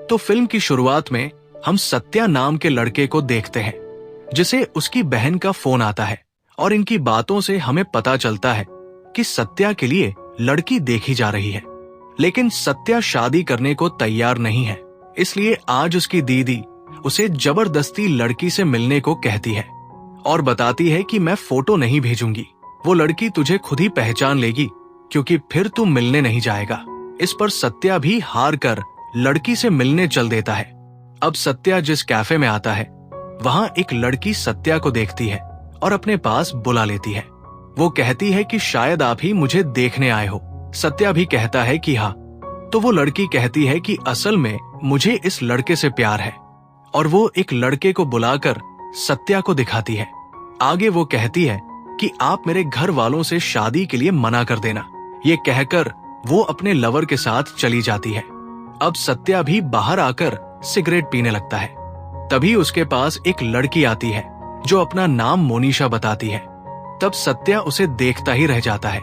तो फिल्म की शुरुआत में हम सत्या नाम के लड़के को देखते हैं, जिसे उसकी बहन का फोन आता है और इनकी बातों से हमें पता चलता है कि सत्या के लिए लड़की देखी जा रही है। लेकिन सत्या शादी करने को तैयार नहीं है, इसलिए आज उसकी दीदी उसे जबरदस्ती लड़की से मिलने को कहती है और बताती है कि मैं फोटो नहीं भेजूंगी, वो लड़की तुझे खुद ही पहचान लेगी क्योंकि फिर तू मिलने नहीं जाएगा। इस पर सत्या भी हार कर लड़की से मिलने चल देता है। अब सत्या जिस कैफे में आता है वहां एक लड़की सत्या को देखती है और अपने पास बुला लेती है। वो कहती है कि शायद आप ही मुझे देखने आए हो। सत्या भी कहता है कि हाँ। तो वो लड़की कहती है कि असल में मुझे इस लड़के से प्यार है और वो एक लड़के को बुलाकर सत्या को दिखाती है। आगे वो कहती है कि आप मेरे घर वालों से शादी के लिए मना कर देना। ये कहकर वो अपने लवर के साथ चली जाती है। अब सत्या भी बाहर आकर सिगरेट पीने लगता है। तभी उसके पास एक लड़की आती है जो अपना नाम मोनिशा बताती है। तब सत्या उसे देखता ही रह जाता है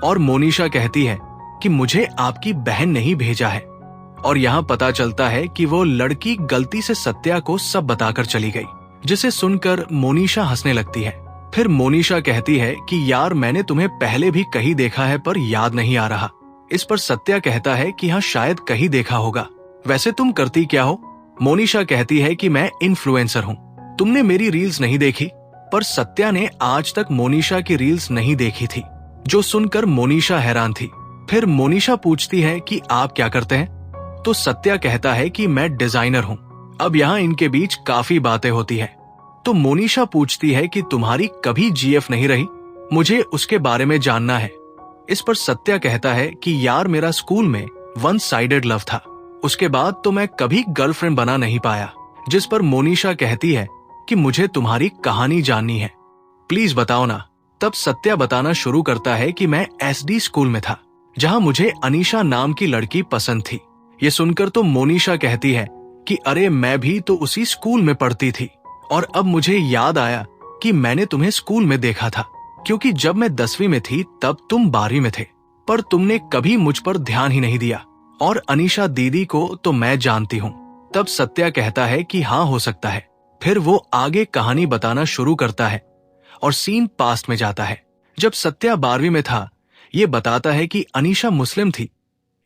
और मोनिशा कहती है कि मुझे आपकी बहन नहीं भेजा है। और यहाँ पता चलता है कि वो लड़की गलती से सत्या को सब बताकर चली गई, जिसे सुनकर मोनिशा हंसने लगती है। फिर मोनिशा कहती है कि यार मैंने तुम्हें पहले भी कहीं देखा है पर याद नहीं आ रहा। इस पर सत्या कहता है कि हाँ शायद कहीं देखा होगा। वैसे तुम करती क्या हो? मोनिशा कहती है कि मैं इन्फ्लुएंसर हूँ, तुमने मेरी रील्स नहीं देखी। पर सत्या ने आज तक मोनिशा की रील्स नहीं देखी थी, जो सुनकर मोनिशा हैरान थी। फिर मोनिशा पूछती है कि आप क्या करते हैं? तो सत्या कहता है कि मैं डिजाइनर हूँ। अब यहाँ इनके बीच काफी बातें होती है। तो मोनिशा पूछती है कि तुम्हारी कभी जीएफ नहीं रही, मुझे उसके बारे में जानना है। इस पर सत्या कहता है कि यार मेरा स्कूल में वन साइडेड लव था, उसके बाद तो मैं कभी गर्लफ्रेंड बना नहीं पाया। जिस पर मोनिशा कहती है कि मुझे तुम्हारी कहानी जाननी है, प्लीज बताओ ना। तब सत्या बताना शुरू करता है कि मैं एसडी स्कूल में था, जहां मुझे अनीशा नाम की लड़की पसंद थी। ये सुनकर तो मोनिशा कहती है कि अरे मैं भी तो उसी स्कूल में पढ़ती थी और अब मुझे याद आया कि मैंने तुम्हें स्कूल में देखा था, क्योंकि जब मैं 10वीं में थी तब तुम 12वीं में थे, पर तुमने कभी मुझ पर ध्यान ही नहीं दिया। और अनीशा दीदी को तो मैं जानती हूँ। तब सत्या कहता है कि हाँ हो सकता है। फिर वो आगे कहानी बताना शुरू करता है और सीन पास्ट में जाता है। जब सत्या 12वीं में था, ये बताता है कि अनीशा मुस्लिम थी,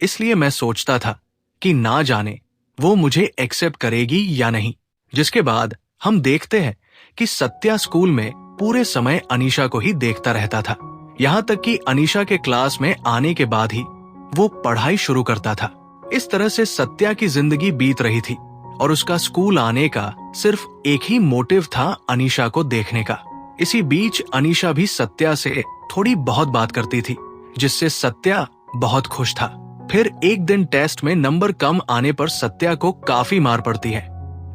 इसलिए मैं सोचता था कि ना जाने वो मुझे एक्सेप्ट करेगी या नहीं। जिसके बाद हम देखते हैं कि सत्या स्कूल में पूरे समय अनीशा को ही देखता रहता था, यहाँ तक कि अनीशा के क्लास में आने के बाद ही वो पढ़ाई शुरू करता था। इस तरह से सत्या की जिंदगी बीत रही थी और उसका स्कूल आने का सिर्फ एक ही मोटिव था, अनीशा को देखने का। इसी बीच अनीशा भी सत्या से थोड़ी बहुत बात करती थी, जिससे सत्या बहुत खुश था। फिर एक दिन टेस्ट में नंबर कम आने पर सत्या को काफी मार पड़ती है,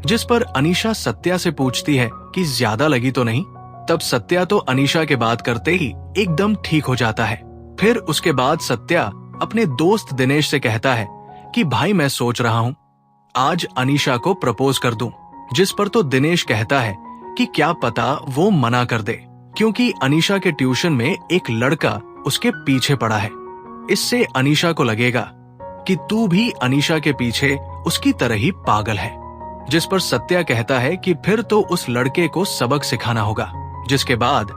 जिस पर अनीशा सत्या से पूछती है कि ज्यादा लगी तो नहीं। तब सत्या तो अनीशा के बात करते ही एकदम ठीक हो जाता है। फिर उसके बाद सत्या अपने दोस्त दिनेश से कहता है कि भाई मैं सोच रहा हूँ आज अनीशा को प्रपोज कर दूं। जिस पर तो दिनेश कहता है कि क्या पता वो मना कर दे, क्योंकि अनीशा के ट्यूशन में एक लड़का उसके पीछे पड़ा है। इससे अनीशा को लगेगा कि तू भी अनीशा के पीछे उसकी तरह ही पागल है। जिस पर सत्या कहता है कि फिर तो उस लड़के को सबक सिखाना होगा। जिसके बाद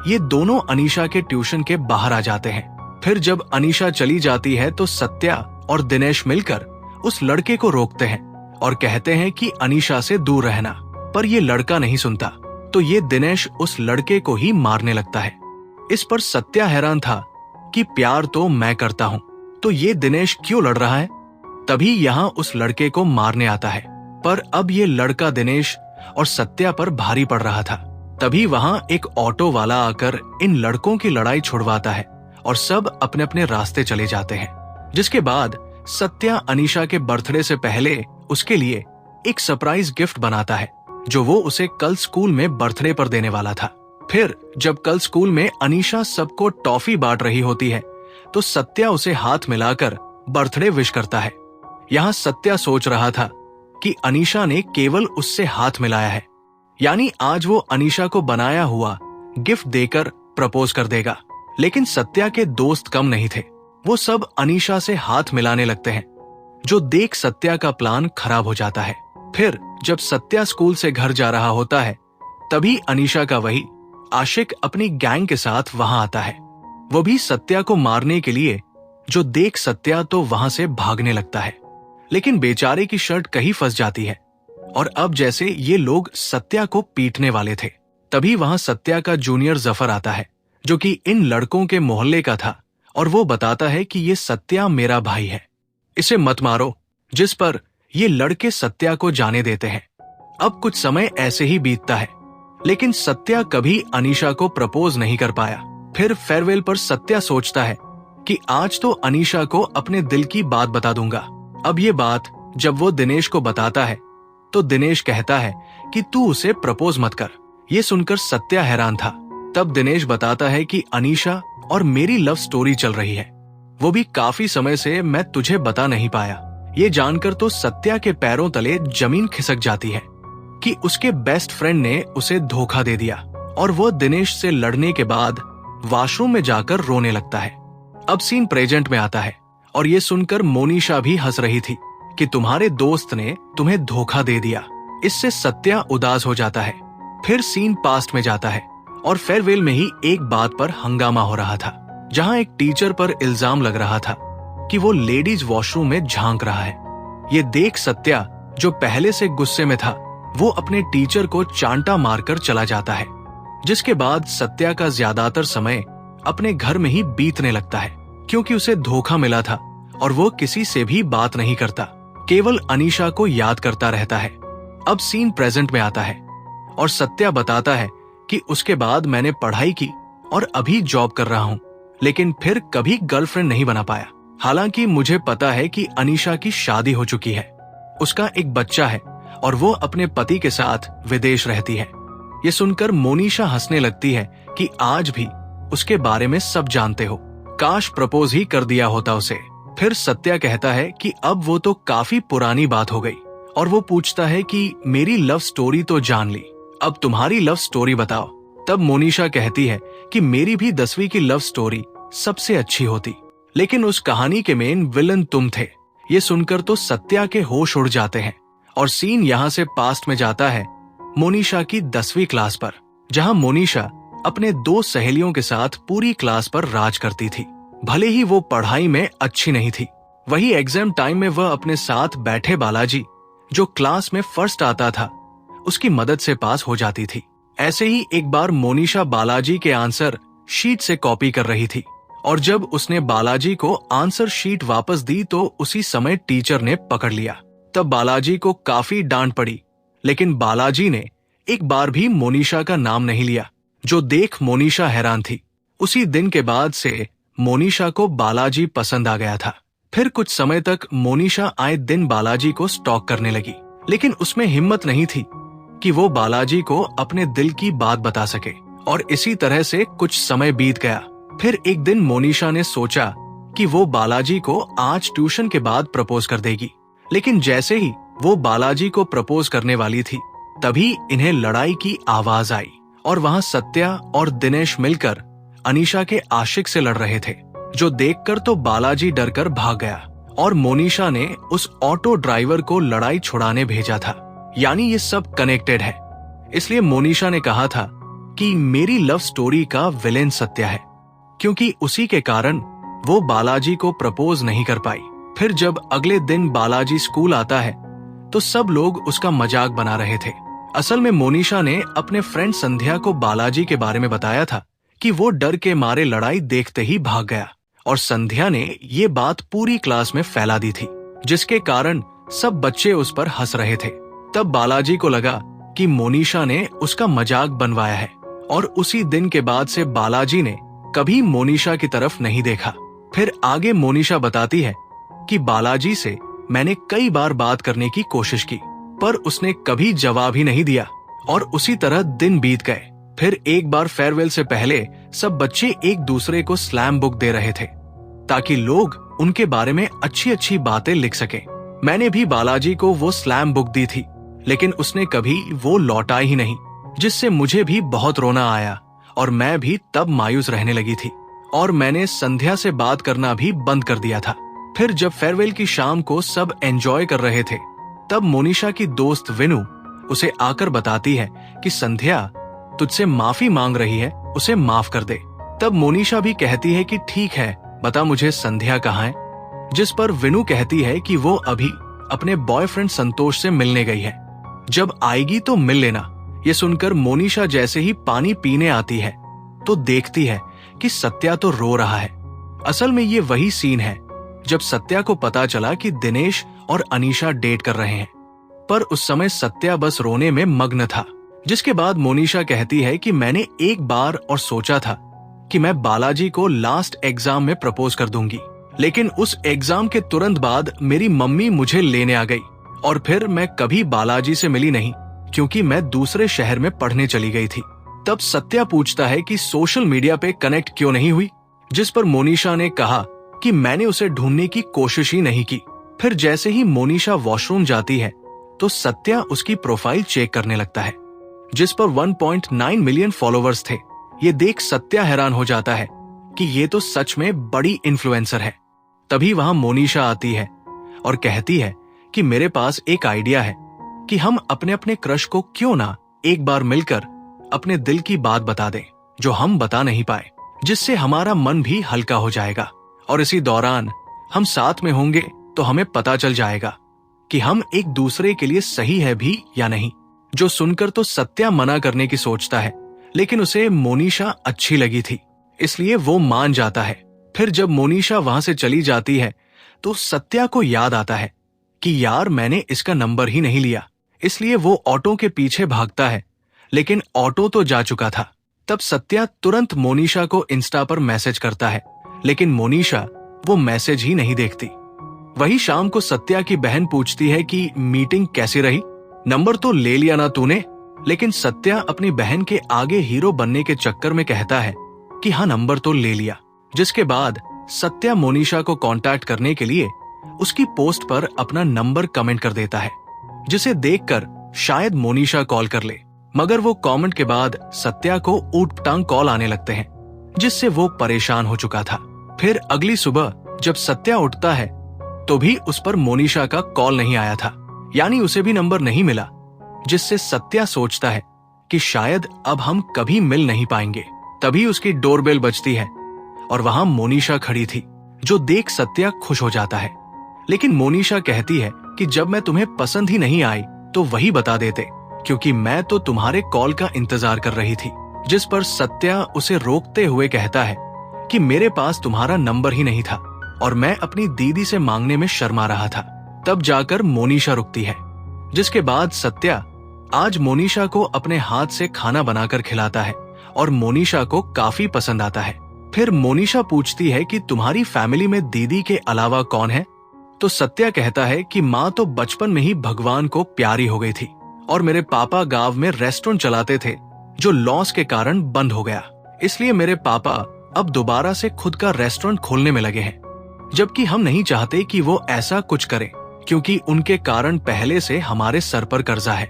ये दोनों अनीशा के ट्यूशन के बाहर आ जाते हैं। फिर जब अनीशा चली जाती है तो सत्या और दिनेश मिलकर उस लड़के को रोकते हैं और कहते हैं कि अनीशा से दूर रहना, पर ये लड़का नहीं सुनता, तो ये दिनेश उस लड़के को ही मारने लगता है। इस पर सत्या हैरान था कि प्यार तो मैं करता हूँ, तो ये दिनेश क्यों लड़ रहा है। तभी यहाँ उस लड़के को मारने आता है, पर अब ये लड़का दिनेश और सत्या पर भारी पड़ रहा था। तभी वहां एक ऑटो वाला आकर इन लड़कों की लड़ाई छुड़वाता है और सब अपने अपने रास्ते चले जाते हैं। जिसके बाद सत्या अनीशा के बर्थडे से पहले उसके लिए एक सरप्राइज गिफ्ट बनाता है, जो वो उसे कल स्कूल में बर्थडे पर देने वाला था। फिर जब कल स्कूल में अनीशा सबको टॉफी बांट रही होती है तो सत्या उसे हाथ मिलाकर बर्थडे विश करता है। यहाँ सत्या सोच रहा था कि अनीशा ने केवल उससे हाथ मिलाया है, यानी आज वो अनीशा को बनाया हुआ गिफ्ट देकर प्रपोज कर देगा। लेकिन सत्या के दोस्त कम नहीं थे, वो सब अनीशा से हाथ मिलाने लगते हैं, जो देख सत्या का प्लान खराब हो जाता है। फिर जब सत्या स्कूल से घर जा रहा होता है, तभी अनीशा का वही आशिक अपनी गैंग के साथ वहां आता है, वो भी सत्या को मारने के लिए। जो देख सत्या तो वहां से भागने लगता है, लेकिन बेचारे की शर्ट कहीं फंस जाती है और अब जैसे ये लोग सत्या को पीटने वाले थे, तभी वहां सत्या का जूनियर जफर आता है, जो कि इन लड़कों के मोहल्ले का था, और वो बताता है कि ये सत्या मेरा भाई है, इसे मत मारो। जिस पर ये लड़के सत्या को जाने देते हैं। अब कुछ समय ऐसे ही बीतता है, लेकिन सत्या कभी अनीशा को प्रपोज नहीं कर पाया। फिर फेयरवेल पर सत्या सोचता है कि आज तो अनीशा को अपने दिल की बात बता दूंगा। अब ये बात जब वो दिनेश को बताता है, तो दिनेश कहता है कि तू उसे प्रपोज मत कर। ये सुनकर सत्या हैरान था। तब दिनेश बताता है कि अनीशा और मेरी लव स्टोरी चल रही है, वो भी काफी समय से मैं तुझे बता नहीं पाया। ये जानकर तो सत्या के पैरों तले जमीन खिसक जाती है कि उसके बेस्ट फ्रेंड ने उसे धोखा दे दिया, और वो दिनेश से लड़ने के बाद वॉशरूम में जाकर रोने लगता है। अब सीन प्रेजेंट में आता है, और ये सुनकर मोनिशा भी हंस रही थी कि तुम्हारे दोस्त ने तुम्हें धोखा दे दिया। इससे सत्या उदास हो जाता है। फिर सीन पास्ट में जाता है, और फेयरवेल में ही एक बात पर हंगामा हो रहा था, जहां एक टीचर पर इल्जाम लग रहा था कि वो लेडीज वॉशरूम में झांक रहा है। ये देख सत्या, जो पहले से गुस्से में था, वो अपने टीचर को चांटा मारकर चला जाता है, जिसके बाद सत्या का ज्यादातर समय अपने घर में ही बीतने लगता है, क्योंकि उसे धोखा मिला था और वो किसी से भी बात नहीं करता, केवल अनीशा को याद करता रहता है। अब सीन प्रेजेंट में आता है, और सत्या बताता है कि उसके बाद मैंने पढ़ाई की और अभी जॉब कर रहा हूँ, लेकिन फिर कभी गर्लफ्रेंड नहीं बना पाया। हालांकि मुझे पता है कि अनीशा की शादी हो चुकी है, उसका एक बच्चा है और वो अपने पति के साथ विदेश रहती है। ये सुनकर मोनिशा हंसने लगती है कि आज भी उसके बारे में सब जानते हो, काश प्रपोज ही कर दिया होता उसे। फिर सत्या कहता है कि अब वो तो काफी पुरानी बात हो गई, और वो पूछता है कि मेरी लव स्टोरी तो जान ली, अब तुम्हारी लव स्टोरी बताओ। तब मोनिशा कहती है कि मेरी भी 10वीं की लव स्टोरी सबसे अच्छी होती, लेकिन उस कहानी के मेन विलन तुम थे। ये सुनकर तो सत्या के होश उड़ जाते हैं, और सीन यहाँ से पास्ट में जाता है मोनिशा की 10वीं क्लास पर, जहाँ मोनिशा अपने 2 सहेलियों के साथ पूरी क्लास पर राज करती थी। भले ही वो पढ़ाई में अच्छी नहीं थी, वही एग्जाम टाइम में वह अपने साथ बैठे बालाजी, जो क्लास में फर्स्ट आता था, उसकी मदद से पास हो जाती थी। ऐसे ही एक बार मोनिशा बालाजी के आंसर शीट से कॉपी कर रही थी, और जब उसने बालाजी को आंसर शीट वापस दी तो उसी समय टीचर ने पकड़ लिया। तब बालाजी को काफी डांट पड़ी, लेकिन बालाजी ने एक बार भी मोनिशा का नाम नहीं लिया, जो देख मोनिशा हैरान थी। उसी दिन के बाद से मोनिशा को बालाजी पसंद आ गया था। फिर कुछ समय तक मोनिशा आए दिन बालाजी को स्टॉक करने लगी, लेकिन उसमें हिम्मत नहीं थी कि वो बालाजी को अपने दिल की बात बता सके, और इसी तरह से कुछ समय बीत गया। फिर एक दिन मोनिशा ने सोचा कि वो बालाजी को आज ट्यूशन के बाद प्रपोज कर देगी, लेकिन जैसे ही वो बालाजी को प्रपोज करने वाली थी, तभी इन्हें लड़ाई की आवाज आई, और वहां सत्या और दिनेश मिलकर अनीशा के आशिक से लड़ रहे थे, जो देखकर तो बालाजी डरकर भाग गया, और मोनिशा ने उस ऑटो ड्राइवर को लड़ाई छुड़ाने भेजा था। यानी ये सब कनेक्टेड है। इसलिए मोनिशा ने कहा था कि मेरी लव स्टोरी का विलेन सत्या है, क्योंकि उसी के कारण वो बालाजी को प्रपोज नहीं कर पाई। फिर जब अगले दिन बालाजी स्कूल आता है, तो सब लोग उसका मजाक बना रहे थे। असल में मोनिशा ने अपने फ्रेंड संध्या को बालाजी के बारे में बताया था कि वो डर के मारे लड़ाई देखते ही भाग गया, और संध्या ने ये बात पूरी क्लास में फैला दी थी, जिसके कारण सब बच्चे उस पर हंस रहे थे। तब बालाजी को लगा कि मोनिशा ने उसका मजाक बनवाया है, और उसी दिन के बाद से बालाजी ने कभी मोनिशा की तरफ नहीं देखा। फिर आगे मोनिशा बताती है कि बालाजी से मैंने कई बार बात करने की कोशिश की, पर उसने कभी जवाब ही नहीं दिया, और उसी तरह दिन बीत गए। फिर एक बार फेयरवेल से पहले सब बच्चे एक दूसरे को स्लैम बुक दे रहे थे, ताकि लोग उनके बारे में अच्छी अच्छी बातें लिख सकें। मैंने भी बालाजी को वो स्लैम बुक दी थी, लेकिन उसने कभी वो लौटाई ही नहीं, जिससे मुझे भी बहुत रोना आया, और मैं भी तब मायूस रहने लगी थी, और मैंने संध्या से बात करना भी बंद कर दिया था। फिर जब फेयरवेल की शाम को सब एंजॉय कर रहे थे, तब मोनिशा की दोस्त विनु उसे आकर बताती है कि संध्या तुझसे माफी मांग रही है, उसे माफ कर दे। तब मोनिशा भी कहती है कि ठीक है, बता मुझे संध्या कहाँ है। जिस पर विनु कहती है कि वो अभी अपने बॉयफ्रेंड संतोष से मिलने गई है, जब आएगी तो मिल लेना। ये सुनकर मोनिशा जैसे ही पानी पीने आती है तो देखती है कि सत्या तो रो रहा है। असल में ये वही सीन है जब सत्या को पता चला कि दिनेश और अनीशा डेट कर रहे हैं, पर उस समय सत्या बस रोने में मग्न था। जिसके बाद मोनिशा कहती है कि मैंने एक बार और सोचा था कि मैं बालाजी को लास्ट एग्जाम में प्रपोज कर दूंगी, लेकिन उस एग्जाम के तुरंत बाद मेरी मम्मी मुझे लेने आ गई और फिर मैं कभी बालाजी से मिली नहीं क्योंकि मैं दूसरे शहर में पढ़ने चली गई थी। तब सत्या पूछता है कि सोशल मीडिया पे कनेक्ट क्यों नहीं हुई, जिस पर मोनिशा ने कहा कि मैंने उसे ढूंढने की कोशिश ही नहीं की। फिर जैसे ही मोनिशा वॉशरूम जाती है तो सत्या उसकी प्रोफाइल चेक करने लगता है, जिस पर 1.9 मिलियन फॉलोवर्स थे। ये देख सत्या हैरान हो जाता है कि ये तो सच में बड़ी इन्फ्लुएंसर है। तभी वहां मोनिशा आती है और कहती है कि मेरे पास एक आइडिया है कि हम अपने अपने क्रश को क्यों ना एक बार मिलकर अपने दिल की बात बता दें जो हम बता नहीं पाए, जिससे हमारा मन भी हल्का हो जाएगा और इसी दौरान हम साथ में होंगे तो हमें पता चल जाएगा कि हम एक दूसरे के लिए सही है भी या नहीं। जो सुनकर तो सत्या मना करने की सोचता है, लेकिन उसे मोनिशा अच्छी लगी थी, इसलिए वो मान जाता है। फिर जब मोनिशा वहां से चली जाती है तो सत्या को याद आता है कि यार मैंने इसका नंबर ही नहीं लिया, इसलिए वो ऑटो के पीछे भागता है, लेकिन ऑटो तो जा चुका था। तब सत्या तुरंत मोनिशा को इंस्टा पर मैसेज करता है, लेकिन मोनिशा वो मैसेज ही नहीं देखती। वही शाम को सत्या की बहन पूछती है कि मीटिंग कैसी रही, नंबर तो ले लिया ना तूने। लेकिन सत्या अपनी बहन के आगे हीरो बनने के चक्कर में कहता है कि हाँ नंबर तो ले लिया। जिसके बाद सत्या मोनिशा को कांटेक्ट करने के लिए उसकी पोस्ट पर अपना नंबर कमेंट कर देता है, जिसे देखकर शायद मोनिशा कॉल कर ले, मगर वो कमेंट के बाद सत्या को ऊटपटांग कॉल आने लगते हैं, जिससे वो परेशान हो चुका था। फिर अगली सुबह जब सत्या उठता है तो भी उस पर मोनिशा का कॉल नहीं आया था, यानी उसे भी नंबर नहीं मिला, जिससे सत्या सोचता है कि शायद अब हम कभी मिल नहीं पाएंगे। तभी उसकी डोरबेल बजती है और वहां मोनिशा खड़ी थी, जो देख सत्या खुश हो जाता है। लेकिन मोनिशा कहती है कि जब मैं तुम्हें पसंद ही नहीं आई तो वही बता देते, क्योंकि मैं तो तुम्हारे कॉल का इंतजार कर रही थी। जिस पर सत्या उसे रोकते हुए कहता है कि मेरे पास तुम्हारा नंबर ही नहीं था और मैं अपनी दीदी से मांगने में शर्मा रहा था। तब जाकर मोनिशा रुकती है, जिसके बाद सत्या आज मोनिशा को अपने हाथ से खाना बनाकर खिलाता है और मोनिशा को काफी पसंद आता है। फिर मोनिशा पूछती है कि तुम्हारी फैमिली में दीदी के अलावा कौन है, तो सत्या कहता है कि माँ तो बचपन में ही भगवान को प्यारी हो गई थी और मेरे पापा गांव में रेस्टोरेंट चलाते थे जो लॉस के कारण बंद हो गया, इसलिए मेरे पापा अब दोबारा से खुद का रेस्टोरेंट खोलने में लगे हैं, जबकि हम नहीं चाहते कि वो ऐसा कुछ करे क्योंकि उनके कारण पहले से हमारे सर पर कर्जा है।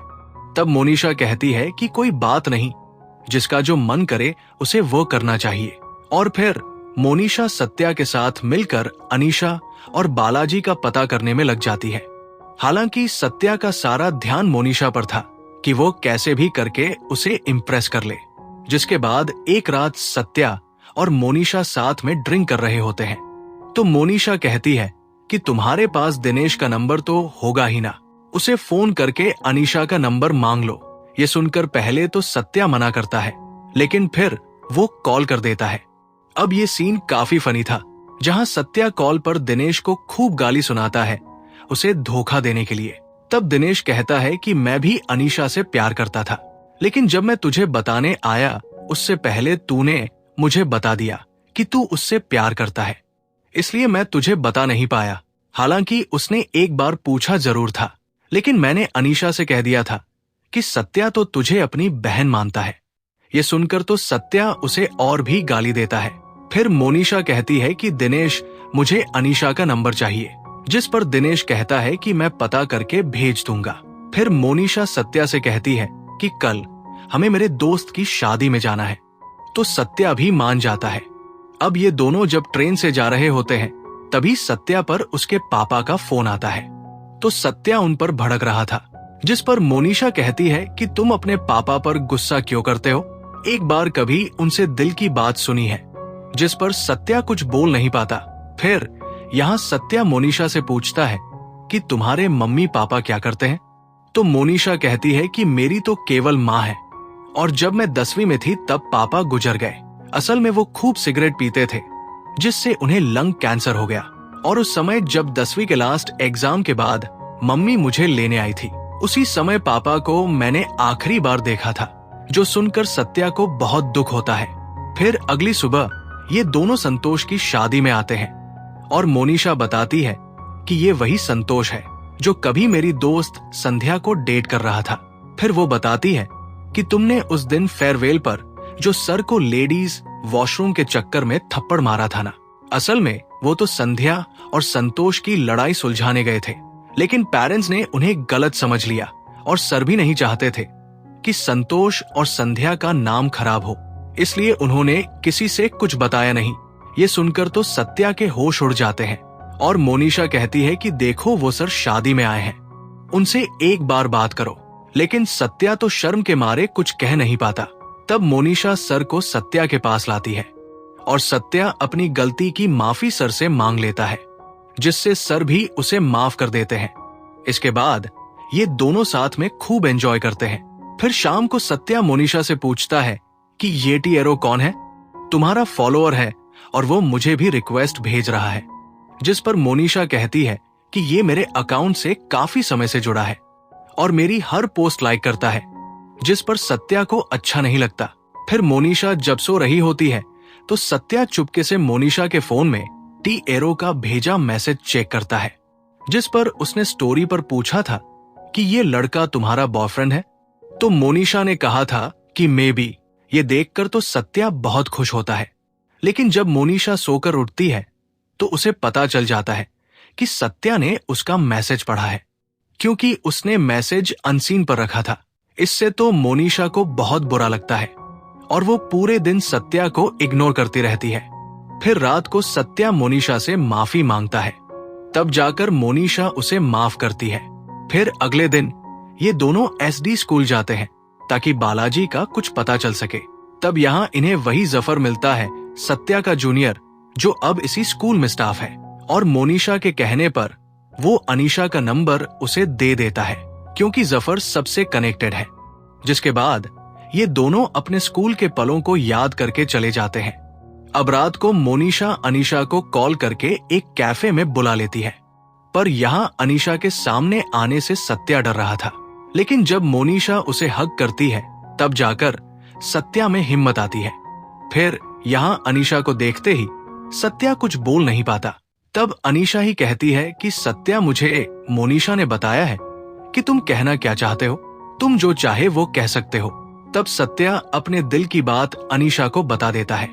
तब मोनिशा कहती है कि कोई बात नहीं, जिसका जो मन करे उसे वो करना चाहिए। और फिर मोनिशा सत्या के साथ मिलकर अनीशा और बालाजी का पता करने में लग जाती है। हालांकि सत्या का सारा ध्यान मोनिशा पर था कि वो कैसे भी करके उसे इम्प्रेस कर ले। जिसके बाद एक रात सत्या और मोनिशा साथ में ड्रिंक कर रहे होते हैं, तो मोनिशा कहती है कि तुम्हारे पास दिनेश का नंबर तो होगा ही ना, उसे फोन करके अनीशा का नंबर मांग लो। ये सुनकर पहले तो सत्या मना करता है, लेकिन फिर वो कॉल कर देता है। अब ये सीन काफी फनी था, जहां सत्या कॉल पर दिनेश को खूब गाली सुनाता है उसे धोखा देने के लिए। तब दिनेश कहता है कि मैं भी अनीशा से प्यार करता था, लेकिन जब मैं तुझे बताने आया उससे पहले तूने मुझे बता दिया कि तू उससे प्यार करता है, इसलिए मैं तुझे बता नहीं पाया। हालांकि उसने एक बार पूछा जरूर था, लेकिन मैंने अनीशा से कह दिया था कि सत्या तो तुझे अपनी बहन मानता है। ये सुनकर तो सत्या उसे और भी गाली देता है। फिर मोनिशा कहती है कि दिनेश मुझे अनीशा का नंबर चाहिए, जिस पर दिनेश कहता है कि मैं पता करके भेज दूंगा। फिर मोनिशा सत्या से कहती है कि कल हमें मेरे दोस्त की शादी में जाना है, तो सत्या भी मान जाता है। अब ये दोनों जब ट्रेन से जा रहे होते हैं तभी सत्या पर उसके पापा का फोन आता है। तो सत्या उन पर भड़क रहा था, जिस पर मोनिशा कहती है कि तुम अपने पापा पर गुस्सा क्यों करते हो, एक बार कभी उनसे दिल की बात सुनी है। जिस पर सत्या कुछ बोल नहीं पाता। फिर यहाँ सत्या मोनिशा से पूछता है कि तुम्हारे मम्मी पापा क्या करते हैं। तो मोनिशा कहती है कि मेरी तो केवल माँ है, और जब मैं 10वीं में थी तब पापा गुजर गए। असल में वो खूब सिगरेट पीते थे, जिससे उन्हें लंग कैंसर हो गया। और उस समय जब 10वीं के लास्ट एग्जाम के बाद मम्मी मुझे लेने आई थी, उसी समय पापा को मैंने आखिरी बार देखा था। जो सुनकर सत्या को बहुत दुख होता है। फिर अगली सुबह ये दोनों संतोष की शादी में आते हैं, और मोनिशा बताती है कि ये वही संतोष है जो कभी मेरी दोस्त संध्या को डेट कर रहा था। फिर वो बताती है कि तुमने उस दिन फेयरवेल पर जो सर को लेडीज वॉशरूम के चक्कर में थप्पड़ मारा था ना, असल में वो तो संध्या और संतोष की लड़ाई सुलझाने गए थे, लेकिन पेरेंट्स ने उन्हें गलत समझ लिया और सर भी नहीं चाहते थे कि संतोष और संध्या का नाम खराब हो, इसलिए उन्होंने किसी से कुछ बताया नहीं। ये सुनकर तो सत्या के होश उड़ जाते हैं, और मोनिशा कहती है कि देखो वो सर शादी में आए हैं, उनसे एक बार बात करो। लेकिन सत्या तो शर्म के मारे कुछ कह नहीं पाता। तब मोनिशा सर को सत्या के पास लाती है, और सत्या अपनी गलती की माफी सर से मांग लेता है, जिससे सर भी उसे माफ कर देते हैं। इसके बाद ये दोनों साथ में खूब एंजॉय करते हैं। फिर शाम को सत्या मोनिशा से पूछता है कि ये टी एरो कौन है, तुम्हारा फॉलोअर है और वो मुझे भी रिक्वेस्ट भेज रहा है। जिस पर मोनिशा कहती है कि ये मेरे अकाउंट से काफी समय से जुड़ा है और मेरी हर पोस्ट लाइक करता है, जिस पर सत्या को अच्छा नहीं लगता। फिर मोनिशा जब सो रही होती है तो सत्या चुपके से मोनिशा के फोन में टी एरो का भेजा मैसेज चेक करता है, जिस पर उसने स्टोरी पर पूछा था कि ये लड़का तुम्हारा बॉयफ्रेंड है। तो मोनिशा ने कहा था कि मे बी। ये देखकर तो सत्या बहुत खुश होता है, लेकिन जब मोनिशा सोकर उठती है तो उसे पता चल जाता है कि सत्या ने उसका मैसेज पढ़ा है, क्योंकि उसने मैसेज अनसीन पर रखा था। इससे तो मोनिशा को बहुत बुरा लगता है और वो पूरे दिन सत्या को इग्नोर करती रहती है। फिर रात को सत्या मोनिशा से माफी मांगता है, तब जाकर मोनिशा उसे माफ करती है। फिर अगले दिन ये दोनों एसडी स्कूल जाते हैं ताकि बालाजी का कुछ पता चल सके। तब यहाँ इन्हें वही जफर मिलता है, सत्या का जूनियर, जो अब इसी स्कूल में स्टाफ है, और मोनिशा के कहने पर वो अनीशा का नंबर उसे दे देता है, क्योंकि जफर सबसे कनेक्टेड है। जिसके बाद ये दोनों अपने स्कूल के पलों को याद करके चले जाते हैं। अब रात को मोनिशा अनीशा को कॉल करके एक कैफे में बुला लेती है, पर यहाँ अनीशा के सामने आने से सत्या डर रहा था। लेकिन जब मोनिशा उसे हग करती है तब जाकर सत्या में हिम्मत आती है। फिर यहाँ अनीशा को देखते ही सत्या कुछ बोल नहीं पाता। तब अनीशा ही कहती है कि सत्या, मुझे मोनिशा ने बताया है कि तुम कहना क्या चाहते हो, तुम जो चाहे वो कह सकते हो। तब सत्या अपने दिल की बात अनीशा को बता देता है।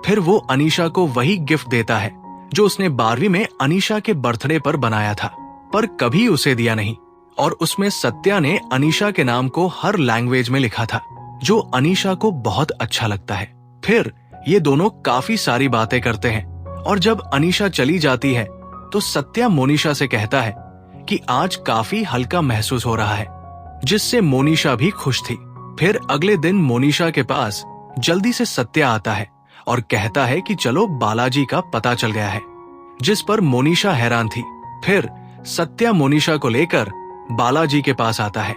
फिर वो अनीशा को वही गिफ्ट देता है जो उसने 12वीं में अनीशा के बर्थडे पर बनाया था, पर कभी उसे दिया नहीं। और उसमें सत्या ने अनीशा के नाम को हर लैंग्वेज में लिखा था, जो अनीशा को बहुत अच्छा लगता है। फिर ये दोनों काफी सारी बातें करते हैं, और जब अनीशा चली जाती है तो सत्या मोनिशा से कहता है कि आज काफी हल्का महसूस हो रहा है, जिससे मोनिशा भी खुश थी। फिर अगले दिन मोनिशा के पास जल्दी से सत्या आता है और कहता है कि चलो बालाजी का पता चल गया है, जिस पर मोनिशा हैरान थी। फिर सत्या मोनिशा को लेकर बालाजी के पास आता है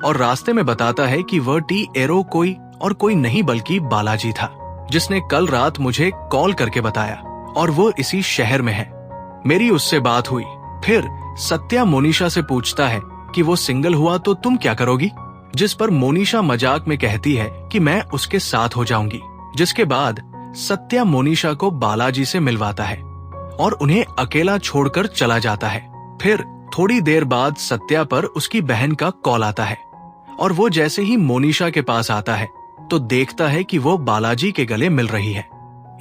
और रास्ते में बताता है कि वह टी एरो कोई और कोई नहीं बल्कि बालाजी था, जिसने कल रात मुझे कॉल करके बताया, और वो इसी शहर में है। मेरी उससे बात हुई। फिर सत्या मोनिशा से पूछता है कि वो सिंगल हुआ तो तुम क्या करोगी, जिस पर मोनिशा मजाक में कहती है कि मैं उसके साथ हो जाऊंगी। जिसके बाद सत्या मोनिशा को बालाजी से मिलवाता है और उन्हें अकेला छोड़कर चला जाता है। फिर थोड़ी देर बाद सत्या पर उसकी बहन का कॉल आता है, और वो जैसे ही मोनिशा के पास आता है तो देखता है कि वो बालाजी के गले मिल रही है।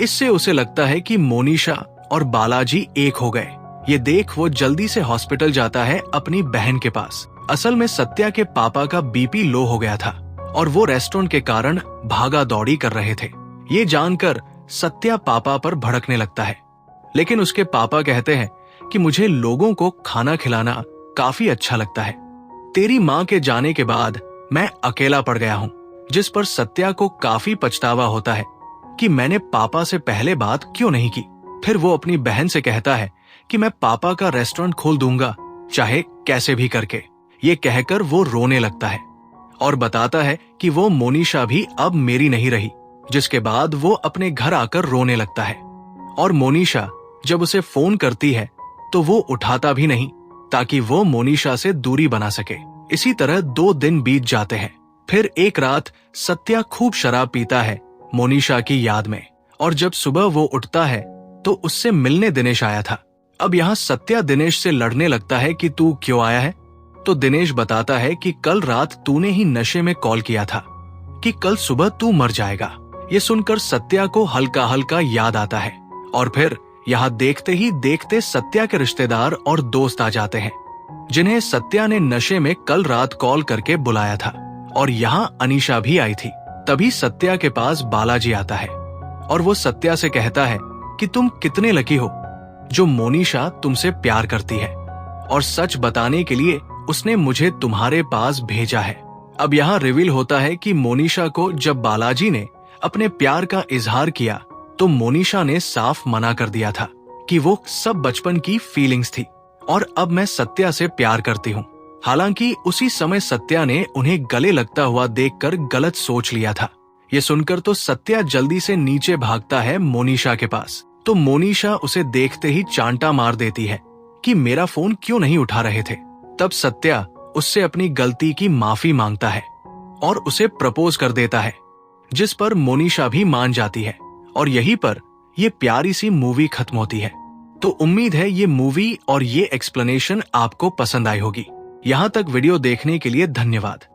इससे उसे लगता है कि मोनिशा और बालाजी एक हो गए। ये देख वो जल्दी से हॉस्पिटल जाता है अपनी बहन के पास। असल में सत्या के पापा का बीपी लो हो गया था और वो रेस्टोरेंट के कारण भागा दौड़ी कर रहे थे। ये जानकर सत्या पापा पर भड़कने लगता है, लेकिन उसके पापा कहते हैं कि मुझे लोगों को खाना खिलाना काफी अच्छा लगता है। तेरी माँ के जाने के बाद मैं अकेला पड़ गया हूँ, जिस पर सत्या को काफी पछतावा होता है कि मैंने पापा से पहले बात क्यों नहीं की। फिर वो अपनी बहन से कहता है कि मैं पापा का रेस्टोरेंट खोल दूंगा, चाहे कैसे भी करके। ये कहकर वो रोने लगता है और बताता है कि वो मोनिशा भी अब मेरी नहीं रही, जिसके बाद वो अपने घर आकर रोने लगता है। और मोनिशा जब उसे फोन करती है तो वो उठाता भी नहीं, ताकि वो मोनिशा से दूरी बना सके। इसी तरह 2 दिन बीत जाते हैं। फिर एक रात सत्या खूब शराब पीता है मोनिशा की याद में, और जब सुबह वो उठता है तो उससे मिलने दिनेश आया था। अब यहाँ सत्या दिनेश से लड़ने लगता है कि तू क्यों आया है। तो दिनेश बताता है कि कल रात तूने ही नशे में कॉल किया था कि कल सुबह तू मर जाएगा। ये सुनकर सत्या को हल्का हल्का याद आता है, और फिर यहाँ देखते ही देखते सत्या के रिश्तेदार और दोस्त आ जाते हैं, जिन्हें सत्या ने नशे में कल रात कॉल करके बुलाया था। और यहाँ अनीशा भी आई थी। तभी सत्या के पास बालाजी आता है और वो सत्या से कहता है कि तुम कितने लकी हो जो मोनिशा तुमसे प्यार करती है, और सच बताने के लिए उसने मुझे तुम्हारे पास भेजा है। अब यहाँ रिवील होता है कि मोनिशा को जब बालाजी ने अपने प्यार का इजहार किया तो मोनिशा ने साफ मना कर दिया था कि वो सब बचपन की फीलिंग्स थी और अब मैं सत्या से प्यार करती हूँ। हालांकि उसी समय सत्या ने उन्हें गले लगता हुआ देखकर गलत सोच लिया था। ये सुनकर तो सत्या जल्दी से नीचे भागता है मोनिशा के पास। तो मोनिशा उसे देखते ही चांटा मार देती है कि मेरा फोन क्यों नहीं उठा रहे थे। तब सत्या उससे अपनी गलती की माफी मांगता है और उसे प्रपोज कर देता है, जिस पर मोनिशा भी मान जाती है, और यहीं पर ये प्यारी सी मूवी खत्म होती है। तो उम्मीद है ये मूवी और ये एक्सप्लेनेशन आपको पसंद आई होगी। यहाँ तक वीडियो देखने के लिए धन्यवाद।